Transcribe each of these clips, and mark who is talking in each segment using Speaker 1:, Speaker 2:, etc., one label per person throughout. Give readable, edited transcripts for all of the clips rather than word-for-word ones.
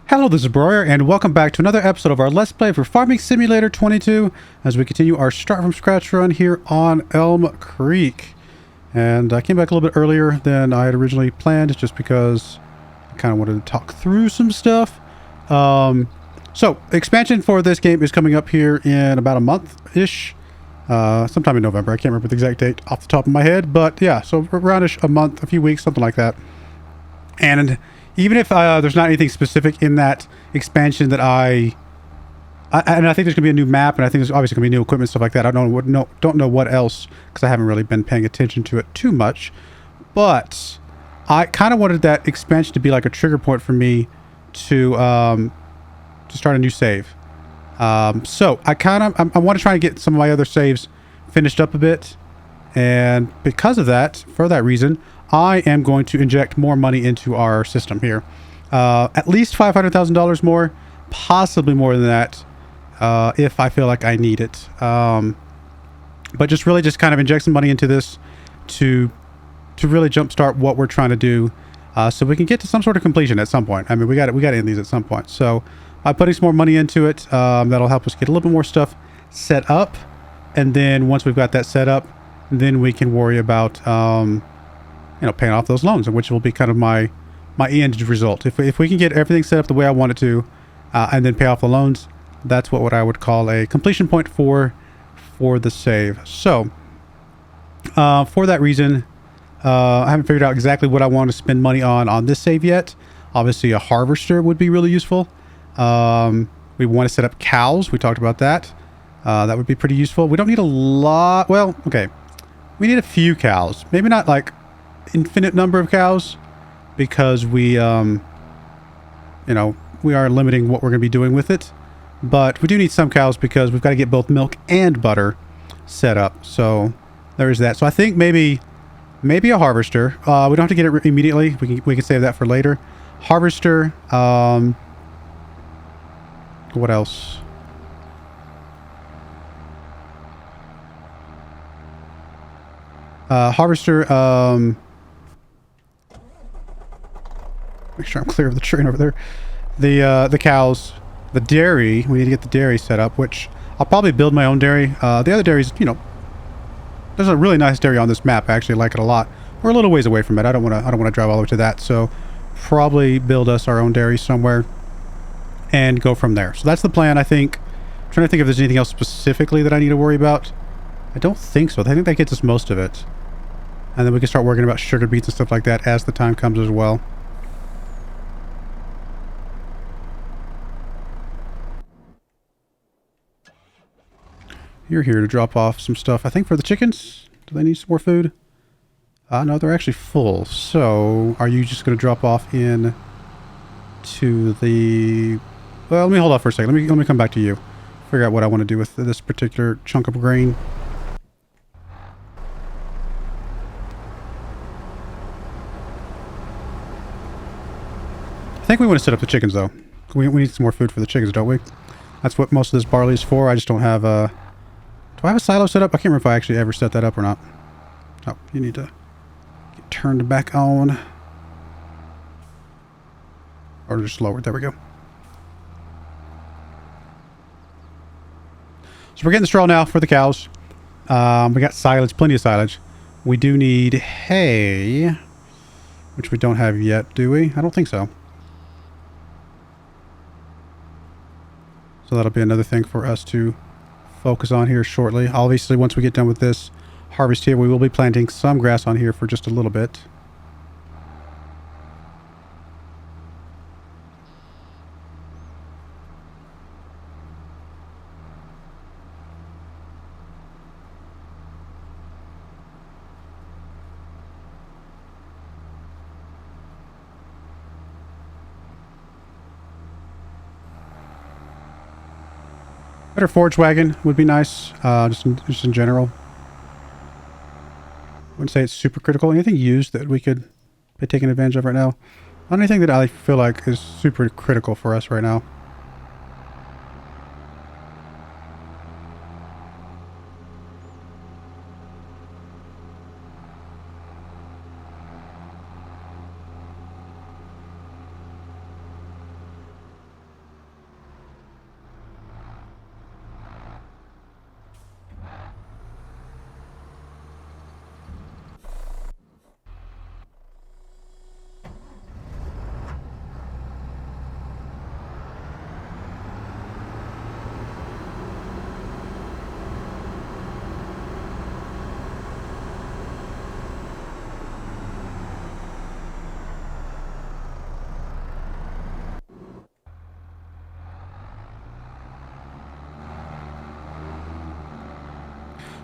Speaker 1: Hello, this is Broyar, and welcome back to another episode of our Let's Play for Farming Simulator 22 as we continue our start from scratch run here on Elmcreek. And I came back a little bit earlier than I had originally planned, just because I kind of wanted to talk through some stuff. So, expansion for this game is coming up here in about a month-ish. Sometime in November. I can't remember the exact date off the top of my head, but yeah, so aroundish a month, a few weeks, something like that. And even if there's not anything specific in that expansion that I think there's going to be a new map, and I think there's obviously going to be new equipment, stuff like that. I don't know what else, because I haven't really been paying attention to it too much. But I kind of wanted that expansion to be like a trigger point for me to start a new save. So I want to try and get some of my other saves finished up a bit, and because of that, for that reason, I am going to inject more money into our system here. At least $500,000 more, possibly more than that, if I feel like I need it. But just kind of inject some money into this to really jumpstart what we're trying to do, so we can get to some sort of completion at some point. I mean, we got to end these at some point. So by putting some more money into it, that'll help us get a little bit more stuff set up, and then once we've got that set up, then we can worry about paying off those loans, which will be kind of my end result. If we can get everything set up the way I want it to, and then pay off the loans, that's what I would call a completion point for the save. So for that reason, I haven't figured out exactly what I want to spend money on this save yet. Obviously, a harvester would be really useful. We want to set up cows. We talked about that. That would be pretty useful. We don't need a lot. Well, okay. We need a few cows. Maybe not like infinite number of cows, because we are limiting what we're going to be doing with it. But we do need some cows because we've got to get both milk and butter set up. So there is that. So I think maybe a harvester. We don't have to get it immediately. We can save that for later. Harvester. What else? Harvester. Make sure I'm clear of the train over there. The cows, the dairy. We need to get the dairy set up, which I'll probably build my own dairy. The other dairies, there's a really nice dairy on this map. I actually like it a lot. We're a little ways away from it. I don't want to drive all the way to that. So probably build us our own dairy somewhere and go from there. So that's the plan, I think. I'm trying to think if there's anything else specifically that I need to worry about. I don't think so. I think that gets us most of it. And then we can start working about sugar beets and stuff like that as the time comes as well. You're here to drop off some stuff, I think, for the chickens. Do they need some more food? No, they're actually full. So, are you just going to drop off in to the... Well, let me hold off for a second. Let me come back to you. Figure out what I want to do with this particular chunk of grain. I think we want to set up the chickens, though. We need some more food for the chickens, don't we? That's what most of this barley is for. I just don't have a... Do I have a silo set up? I can't remember if I actually ever set that up or not. Oh, you need to get turned back on. Or just lowered. There we go. So we're getting the straw now for the cows. We got silage, plenty of silage. We do need hay, which we don't have yet, do we? I don't think so. So that'll be another thing for us to focus on here shortly. Obviously, once we get done with this harvest here, we will be planting some grass on here for just a little bit. Better forage wagon would be nice, just in general. Wouldn't say it's super critical. Anything used that we could be taking advantage of right now? Not anything that I feel like is super critical for us right now.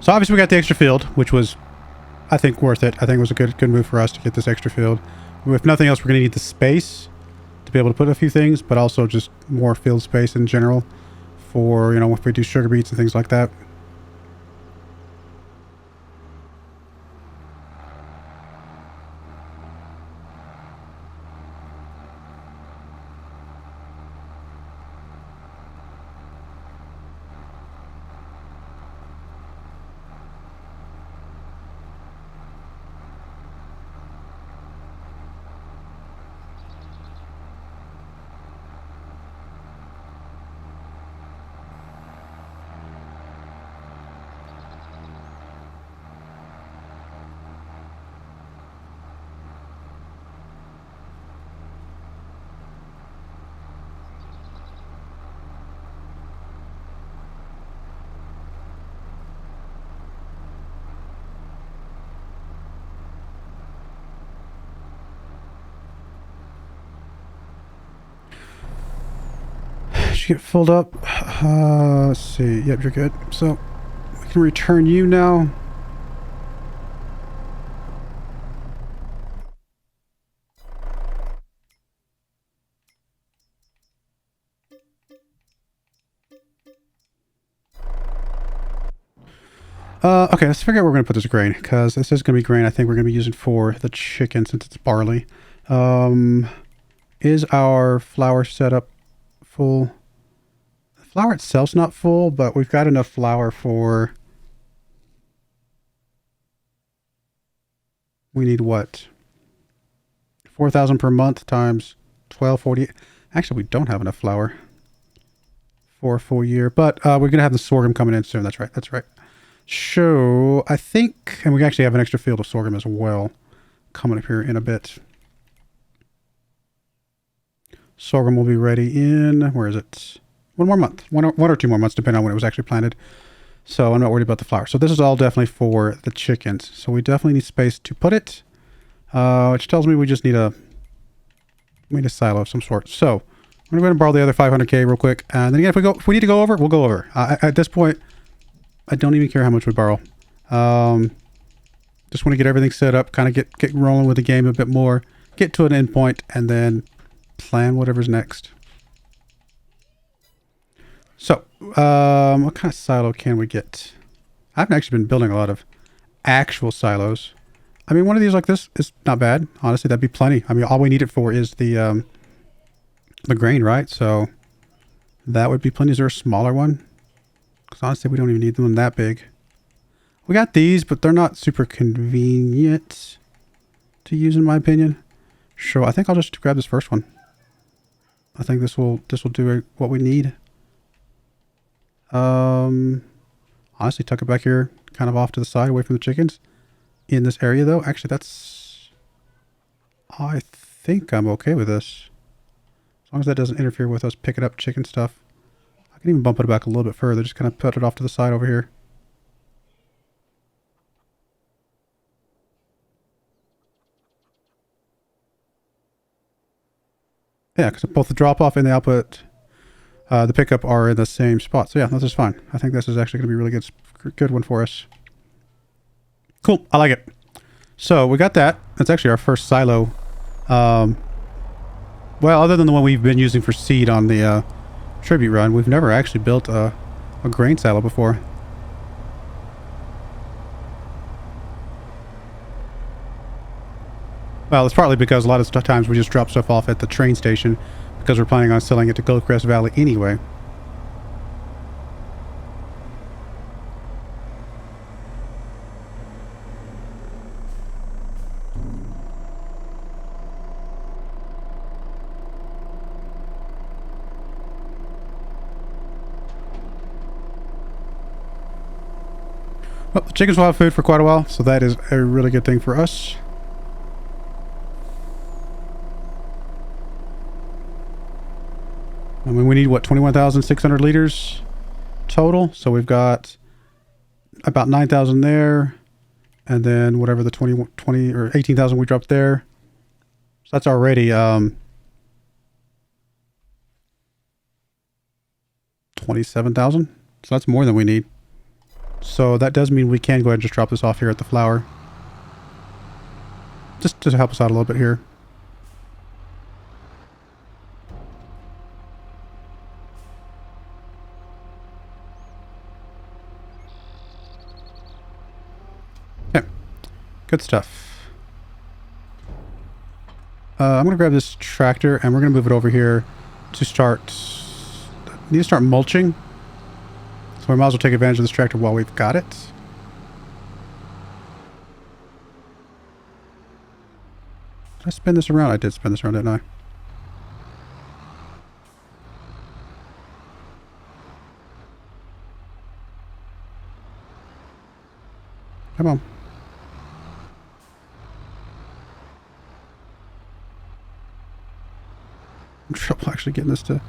Speaker 1: So obviously we got the extra field, which was, I think, worth it. I think it was a good move for us to get this extra field. If nothing else, we're going to need the space to be able to put a few things, but also just more field space in general for, you know, if we do sugar beets and things like that. Get filled up. Let's see. Yep, you're good. So we can return you now. Okay, let's figure out where we're going to put this grain, because this is going to be grain I think we're going to be using for the chicken since it's barley. Is our flour setup full? The flour itself's not full, but we've got enough flour for... We need what? 4,000 per month times 1240. Actually, we don't have enough flour for a full year, but we're going to have the sorghum coming in soon. That's right. That's right. So I think, and we actually have an extra field of sorghum as well coming up here in a bit. Sorghum will be ready in, where is it? One more month, one or 2 more months, depending on when it was actually planted. So I'm not worried about the flour. So this is all definitely for the chickens. So we definitely need space to put it, which tells me we just need a silo of some sort. So I'm gonna go ahead and borrow the other 500K real quick, and then again, if we need to go over, we'll go over. At this point, I don't even care how much we borrow. Just want to get everything set up, kind of get rolling with the game a bit more, get to an end point, and then plan whatever's next. So, what kind of silo can we get? I haven't actually been building a lot of actual silos. I mean, one of these like this is not bad. Honestly, that'd be plenty. I mean, all we need it for is the grain, right? So that would be plenty. Is there a smaller one? Because honestly, we don't even need them that big. We got these, but they're not super convenient to use, in my opinion. So I think I'll just grab this first one. I think this will do what we need. Honestly, tuck it back here, kind of off to the side, away from the chickens. In this area, though, actually, I think I'm okay with this. As long as that doesn't interfere with us picking up chicken stuff. I can even bump it back a little bit further, just kind of put it off to the side over here. Yeah, because both the drop-off and the output, the pickup are in the same spot. So yeah, this is fine. I think this is actually going to be a really good one for us. Cool. I like it. So we got that. That's actually our first silo. Well, other than the one we've been using for seed on the tribute run, we've never actually built a grain silo before. Well, it's partly because a lot of times we just drop stuff off at the train station because we're planning on selling it to Goldcrest Valley anyway. Well, the chickens will have food for quite a while, so that is a really good thing for us. I mean, we need, what, 21,600 liters total? So we've got about 9,000 there, and then whatever the 20 or 18,000 we dropped there. So that's already 27,000. So that's more than we need. So that does mean we can go ahead and just drop this off here at the flower. Just to help us out a little bit here. Okay. Good stuff. I'm going to grab this tractor and we're going to move it over here to start... Need to start mulching. So we might as well take advantage of this tractor while we've got it. Did I spin this around? I did spin this around, didn't I? Come on. I'm in trouble actually getting this to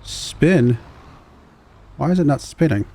Speaker 1: spin. Why is it not spinning?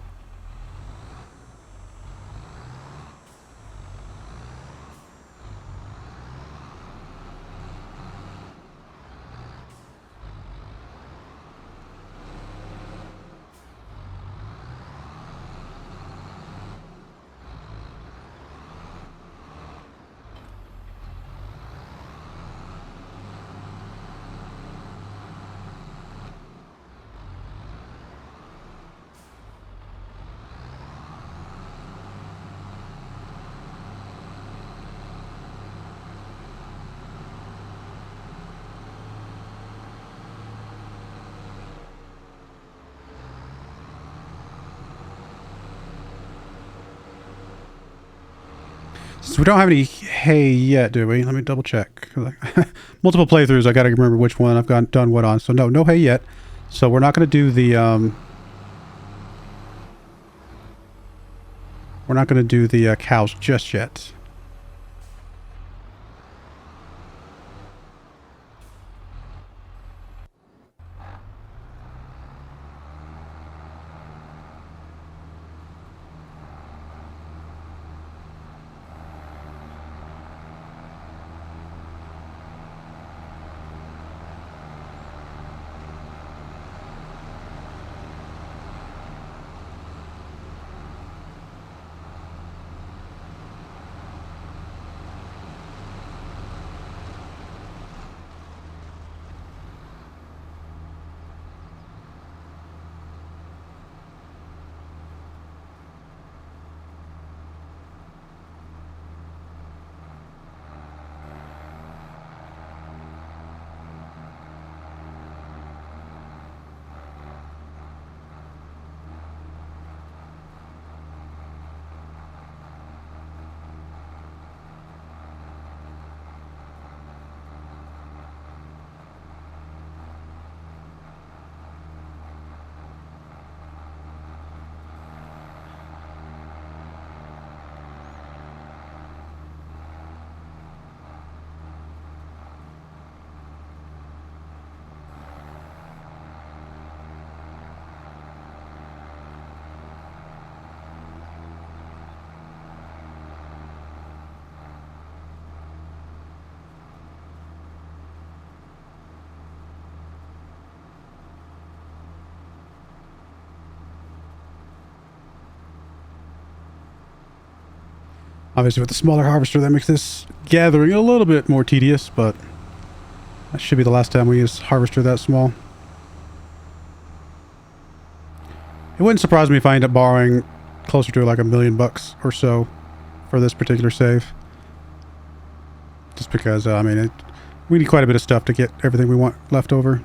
Speaker 1: So we don't have any hay yet, do we? Let me double check. Multiple playthroughs, I gotta remember which one I've done what on. So no hay yet. So we're not gonna do the cows just yet. Obviously with the smaller harvester that makes this gathering a little bit more tedious, but that should be the last time we use harvester that small. It wouldn't surprise me if I end up borrowing closer to like $1 million or so for this particular save. Just because, I mean, we need quite a bit of stuff to get everything we want left over.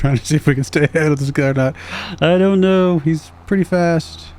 Speaker 1: trying to see if we can stay ahead of this guy or not. I don't know. He's pretty fast.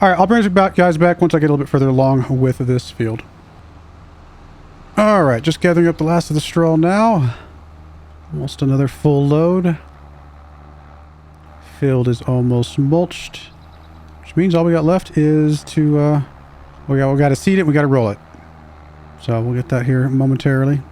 Speaker 1: All right, I'll bring you guys back once I get a little bit further along with this field. All right, just gathering up the last of the straw now. Almost another full load. Field is almost mulched, which means all we got left is to we got to seed it, we got to roll it. So we'll get that here momentarily.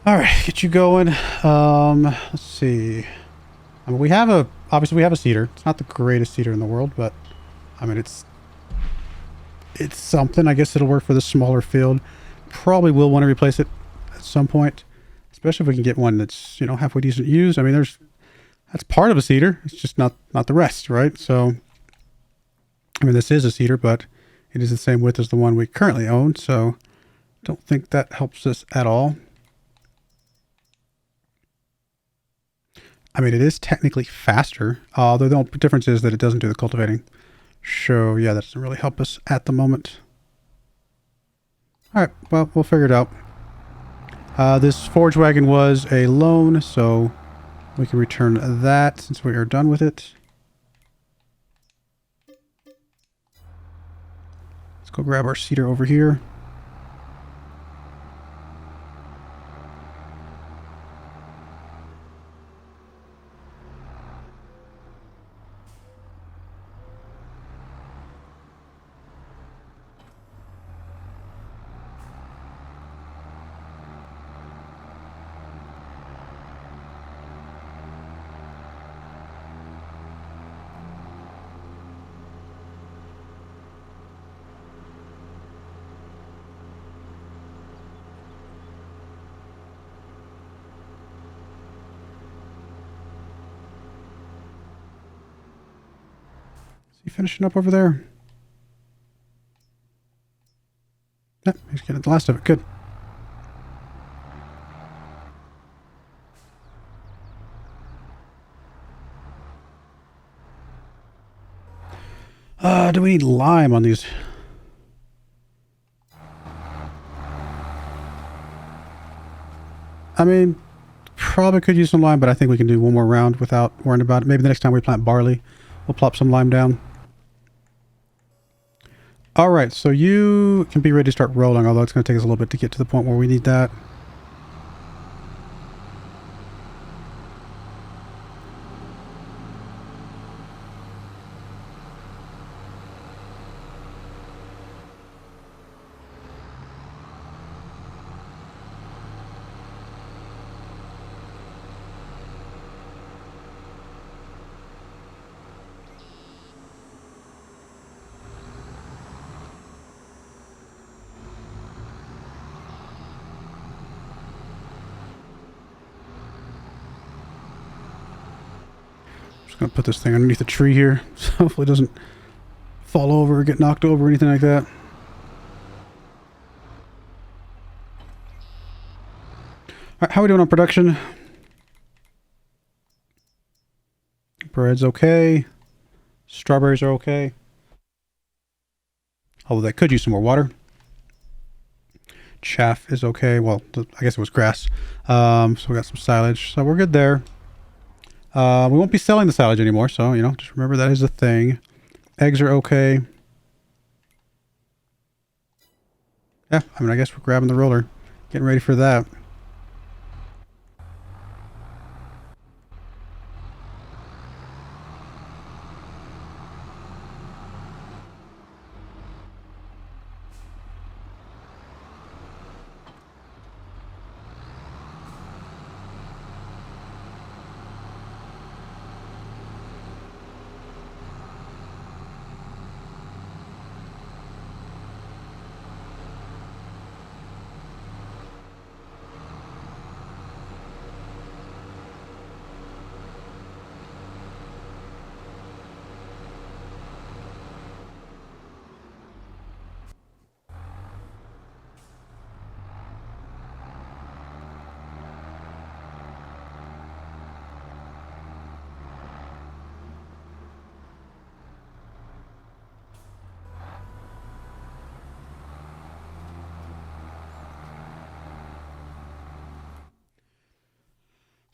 Speaker 1: All right, get you going. Let's see. I mean, obviously we have a seeder. It's not the greatest seeder in the world, but I mean, it's something. I guess it'll work for the smaller field. Probably will want to replace it at some point, especially if we can get one that's, you know, halfway decent used. I mean, that's part of a seeder. It's just not the rest, right? So, I mean, this is a seeder, but it is the same width as the one we currently own. So, don't think that helps us at all. I mean, it is technically faster, although the only difference is that it doesn't do the cultivating. So, yeah, that doesn't really help us at the moment. All right, well, we'll figure it out. This forage wagon was a loan, so we can return that since we are done with it. Let's go grab our cedar over here. You finishing up over there? Yep, he's getting the last of it. Good. Do we need lime on these? I mean, probably could use some lime, but I think we can do one more round without worrying about it. Maybe the next time we plant barley, we'll plop some lime down. All right, so you can be ready to start rolling, although it's going to take us a little bit to get to the point where we need that. Just gonna put this thing underneath the tree here, so hopefully it doesn't fall over or get knocked over or anything like that. Alright, how are we doing on production? Bread's okay. Strawberries are okay. Although that could use some more water. Chaff is okay. Well, I guess it was grass. So we got some silage. So we're good there. We won't be selling the silage anymore. So, you know, just remember that is a thing. Eggs are okay. Yeah, I mean, I guess we're grabbing the roller. Getting ready for that.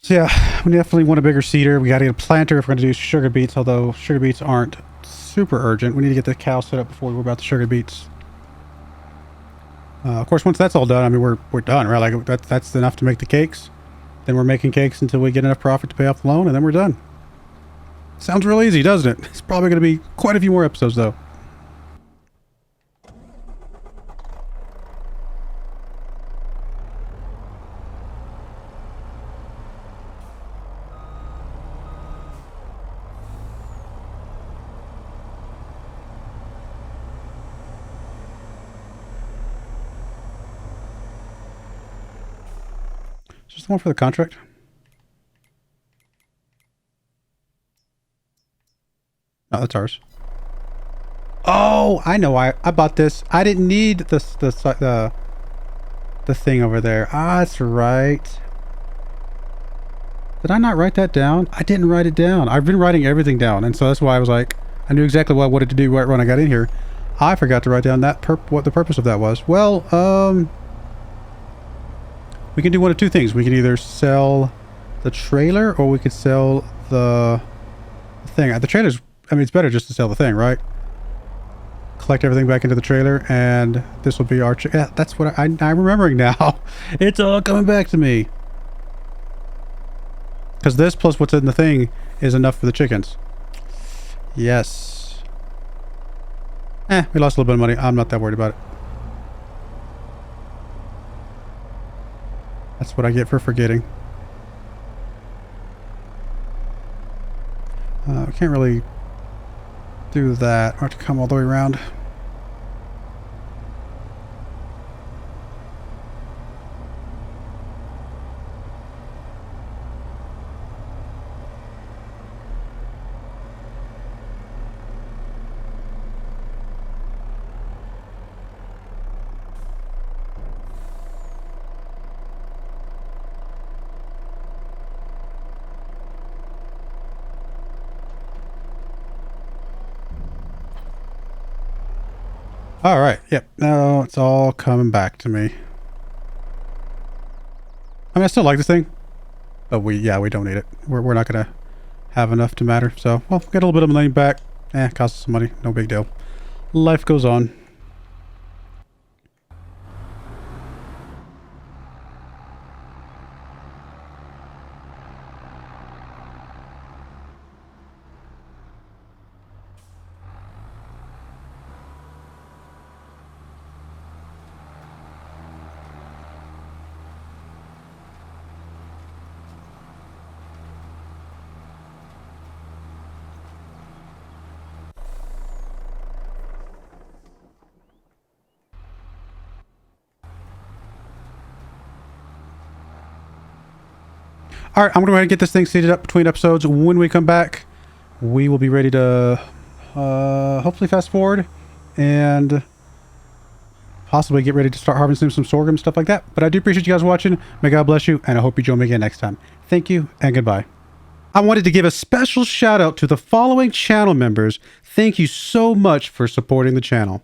Speaker 1: So yeah, we definitely want a bigger seeder. We got to get a planter if we're going to do sugar beets, although sugar beets aren't super urgent. We need to get the cow set up before we worry about the sugar beets. Of course, once that's all done, I mean, we're done, right? Like that's enough to make the cakes. Then we're making cakes until we get enough profit to pay off the loan, and then we're done. Sounds real easy, doesn't it? It's probably going to be quite a few more episodes, though. Just the one for the contract. No, that's ours. Oh, I know why I bought this. I didn't need the thing over there. Ah, that's right. Did I not write that down? I didn't write it down. I've been writing everything down, and so that's why I was like, I knew exactly what I wanted to do right when I got in here. I forgot to write down that what the purpose of that was. Well, we can do one of two things. We can either sell the trailer, or we could sell the thing. The trailer's, I mean, it's better just to sell the thing, right? Collect everything back into the trailer, and this will be our... Yeah, that's what I'm remembering now. It's all coming back to me. Because this plus what's in the thing is enough for the chickens. Yes. We lost a little bit of money. I'm not that worried about it. That's what I get for forgetting. I can't really do that. I have to come all the way around. All right. Yep. Now it's all coming back to me. I mean, I still like this thing, but we don't need it. We're not gonna have enough to matter. So, well, get a little bit of money back. Costs us some money. No big deal. Life goes on. All right, I'm going to go ahead and get this thing seated up between episodes. When we come back, we will be ready to hopefully fast forward and possibly get ready to start harvesting some sorghum, stuff like that. But I do appreciate you guys watching. May God bless you, and I hope you join me again next time. Thank you, and goodbye. I wanted to give a special shout out to the following channel members. Thank you so much for supporting the channel.